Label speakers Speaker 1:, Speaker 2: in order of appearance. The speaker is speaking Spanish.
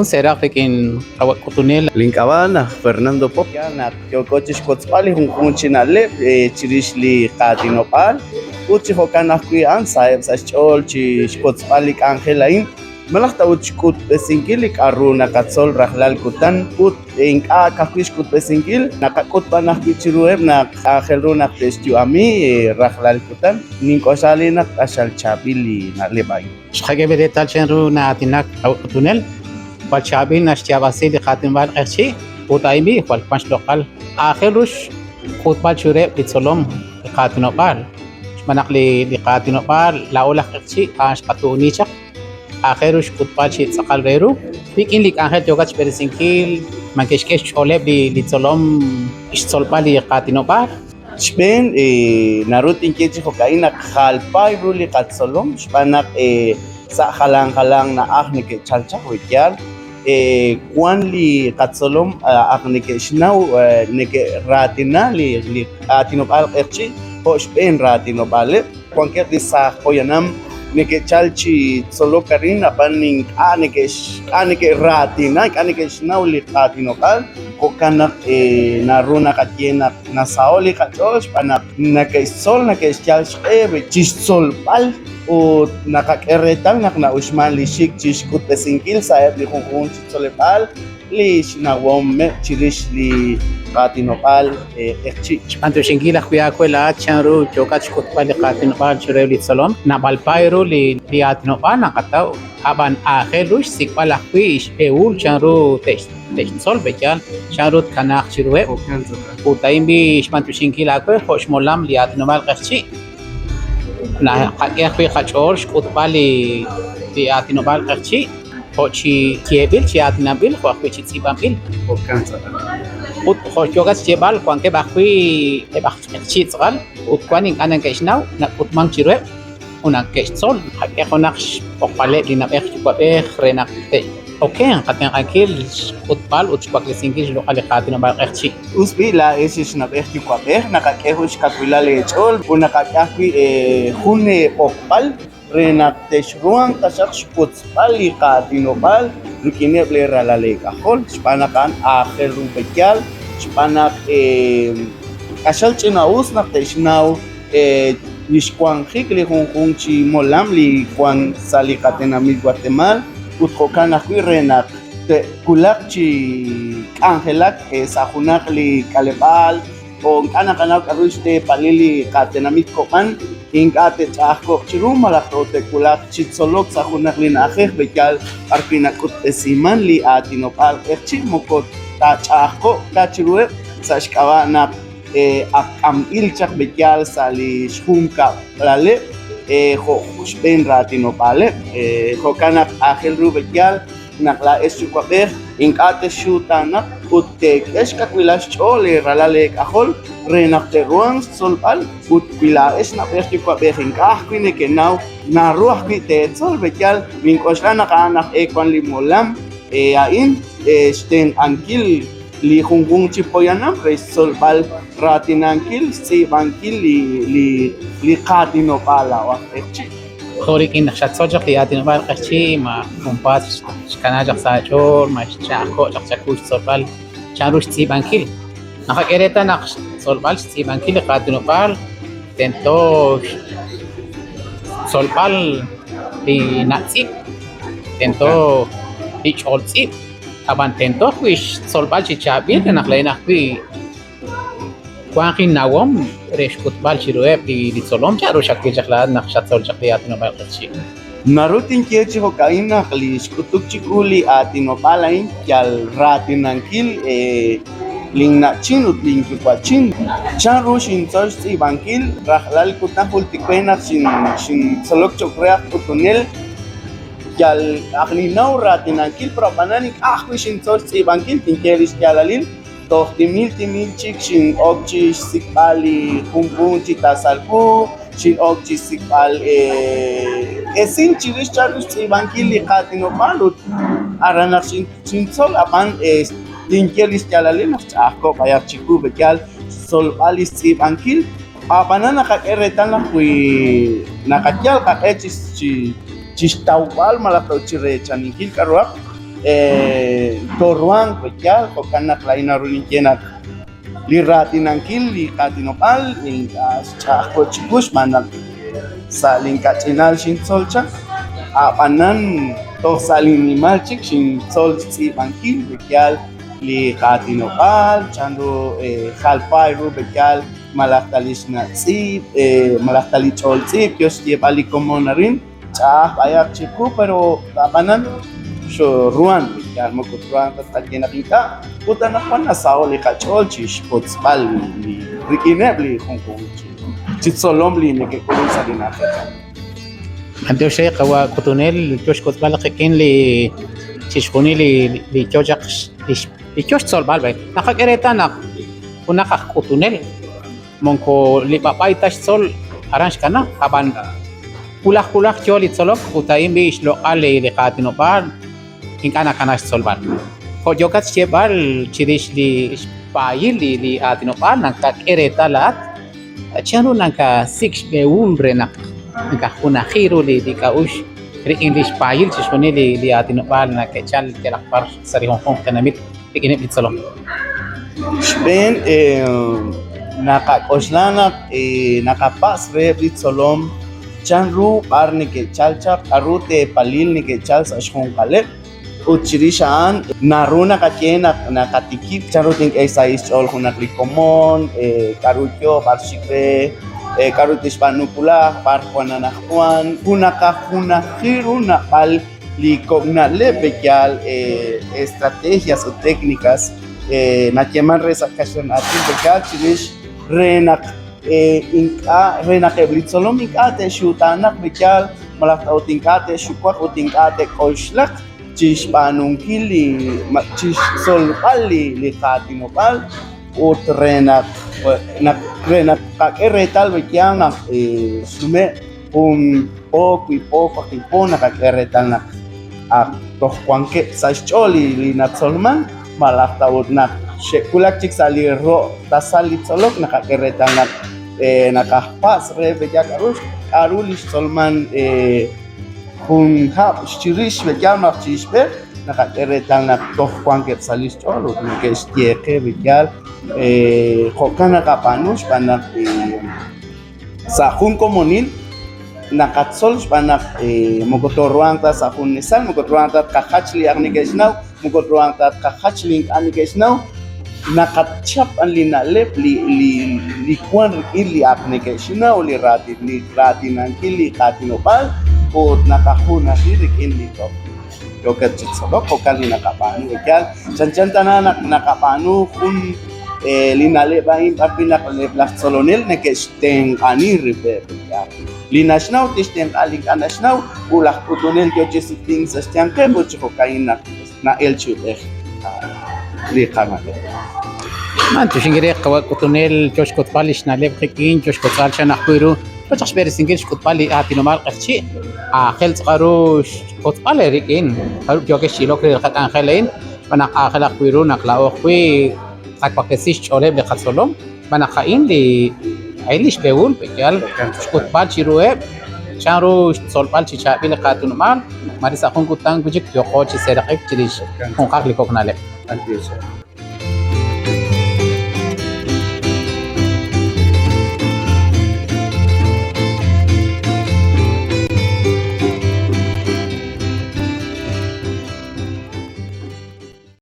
Speaker 1: será que en Cotunel
Speaker 2: Linkabana, Fernando Pop, Yana, Kyokochish Kotspali, Hunchinale, Chirishli Katinopal, Uchi Hokana Kuyan, Saeb Sachol, Chish Kotspalik Angelain, Malachta Uchkut Besingilik, Aruna Katsol, Rahlal Kutan, Ut Inka Kakish Kut Besingil, Nakakut Banakichirueb, Nak Angeluna Testu Ami, Rahlal Kutan, Ninkosalina, Ashal Chabili, Nalebay.
Speaker 1: Shage Betal Chenru Natinak Cotunel. والشعبين نشتيا بسيط خاتم بالقرشي وطايمي والبنش لوكال آخرش خود بالشوري بتصلهم خاتم بال منقلي لخاتم بال لا أول قرشي آش قطونيشة آخرش خود بالشي تسقال غيره لكن لك آخر جوجاتش برسينكيل ما كشكش شولة بتصلهم إشتول بالي خاتم بال
Speaker 2: Spain narutin kichi hokaina khalpai ruli katsolom spanak sa halang na aknike chalcha wikyal kwan li katsolom aknike shnau nike ratina li atinopal qerchi ho Spain ratinopale kwan ker di sa hoyanam nike chalchi solo karin abaning anike ratina anike shnau li atinopal kokanak naruna katiena nasaoli kachos panak nakaisol nakaisyal shebe chisol pal o nakakeretal na usman li shik chishkut besingil saeb li khun chisolepal li shinawom chirish li katinopal ekchi
Speaker 1: anto shingila kuya kwela chanru jokach kutpal katinopal chureli salom na balpairo li atinopal nakataw aban akhelush sikpala kwish eul chanru test sol bejan charut kanak chirwe utaimbi shmantu shinkila kwe khosh molam li atinopal qerchi na qaqi khachorsh kutpali li atinopal qerchi khochi kiebil chi atinabil khochi tsibabil ut khojogas jebal kwanke bakwi e bakchi tsgal ut kwaning anan keshnau na utmang chirwe una kesol qaqi khonaqsh oqale li na ekh kwabe khrenak te okay qaten akil utbal utkwak lesingil lo qali qatina ba qerchi
Speaker 2: usbila esish na ekh kwabe nakakehush kakwila lechol una qaqi khune oqal renak teshruan tashakh putzpali qatinopal rukine blera la lekahol spanakan akhel rubekyal spanak kashal chinaus na teshnau nishkwan khikli khunchi molam li kwan salikatena mi Guatemala utkokana renak kulakchi angelak sahunak li kalebal o kana karuste palili katenamit kopan ingate chahko chirum malaktote kulak chitsolok sahunak li nakheh bekal arpinakut esiman li atinopal erchi mokot ta chahko kachirue sashkawana am ilchak bekal sali shunka lale ho Spain ratinopale ho kana akhel ru bekal nakla esukwaber ingate shutana utte eska kwilash chole ralale kahol renakte ruan solpal ut kwila esna esukwaber ingah kwine kenau na ruah kwite sol bekal minkoshana kana ekwan limolam ain sten ankil li khungkung chipoyanam solpal ratinankil si bankil li qatinopala wa echi
Speaker 1: خوريك إن شاتسوجق لياتي نبال قشي ما كومبات شكناجق ساجور ما شاكو شكوش صوبال شاروش تسيبانكيل نخاك إريتا نخش صوبال تسيبانكيل قاتي نبال تنتوش صوبال لناتسيب تنتو ليشولتسيب أبان تنتو خوش صوبال شابيل نخلينا خوي كوانقي ناوم ريش كتبال شروع بيتصلهم جارو شكل جخلاد نخشات صول شكلياتنا بالقدشي
Speaker 2: narutin kichi hokaina khlish kutuk chikuli atinopalain kyal ratinankil lingna chinut lingki kwachin charu shin tsosti bankil rahlal kutahul tikpena shin solok chokreak utunel kyal akhninaw ratinankil propanani akhwi shin tsosti bankil tinkeris kyalalil tohtimil chik shin okchi sikali kumpun chitasalku shin okchi sikal esin chirish charus bankil liqatinopalut aranak shin sol apan tinkeris kyalalil achko bayar chiku bekal sol alis bankil apana nakakeretan nakwi nakakyal kakechis chistawal malakaw chire chanikil karuak toruan bekyal kokanak lain arunin kenak liratinan kil li katinopal in chako chipush manak salin kachinal shin solcha apanan to salin malchik shin sol si bankil bekyal li katinopal chando khalpairu bekyal malaktalis na tsip malaktali chol tsip yos ye pali komonarin cha ayak chiku pero apanan so ruan bekyal mokutruan tatakina kita puta na pana sao li kachol chish potspal li rikinebli hongkong chitsolom li neke kulun sa dinakita
Speaker 1: Antes شيء قوا كوتونيل جوش كوت بالك كين لي تشخوني لي جوجك لي جوش تصل بالبي نخك إريتانا ونخك كوتونيل مونكو لي باباي تاش تصل أرانش كنا خبان كلاه جولي تصلك وتايم بيش لو قال لي قاتينو بار إن كان كناش تصل بار خو جوكات شيء بار تشيريش لي بايل لي قاتينو بار نخك إريتالات تشانو نخك سيكش بيول برينا nka kuna khiro le di kaush re english pail chishone le atino bal na ke chal ke lakpar sari hong kong kanamit tikine bitsalom
Speaker 2: shben nakakoslanak nakapas re bitsolom chanru parne ke chalchak arute palil ni ke chal sa shong kale uchirishan naruna kakena nakatikip charuting esais ol hunak likomon karutyo barshikre karutis panupula parkuana nakwan kuna hiruna pal likogna lebekyal estrategias o técnicas na keman resakasyon atin bekyal chirish renak eblitsolom inkate shutanak bekyal malakta utingkate shukwak utingkate koishlak chish panunkili chish solpali likatinopal utrenak kakeretal bekyang sume poco y poco kipona kakeretal na tohkuanke sa choli li natsolman malakta utnak shekulak chik sali ro tasali tsolok nakakeretal na nakahpas re bekyak arulish solman kun hap chirish bekyang na chishpe nakakeretal na tohkuanke sali cholo ke stieke bekyal kokana kapanush panak sa hun komonin nakatsol panak mogotoruang ta sa hun nisal mogotoruang ta kakachli arnikesnaw mogotoruang ta kakachling arnikesnaw nakatchap an linalep li kwan ili arnikesnaw li rati nankili katinopal o nakahuna sirik ili to jokat chitsolo kokali nakapanu bekyal chanchantana nakapanu kun linale bain papinak leblas solonel nekesteng ani river linasnaw tisteng aling anasnaw ulah putunel jojesting sastiang ke bochko kaina na elchudeh liqamate
Speaker 1: man tu shingire qawa kutunel josh kotpalish na leb khikin josh kotal chana khwiru بتش بيرسينجيش كتبالي أعطينو مال قرشي خلت قروش كتبالي ريكين هرب جوكي شيلوك ريخان خلين بنا خلا خويرو نقلا أخوي قد بكسيش شولي بخصلهم بنا خاين لي عيليش بيقول بكيال كتبال شيروه شانرو صلبال شيشابي لقاتونو مال ماريس أخون كتان بجيك يوقو شي سيرقيك تريش هون قاقلي كوكنا لك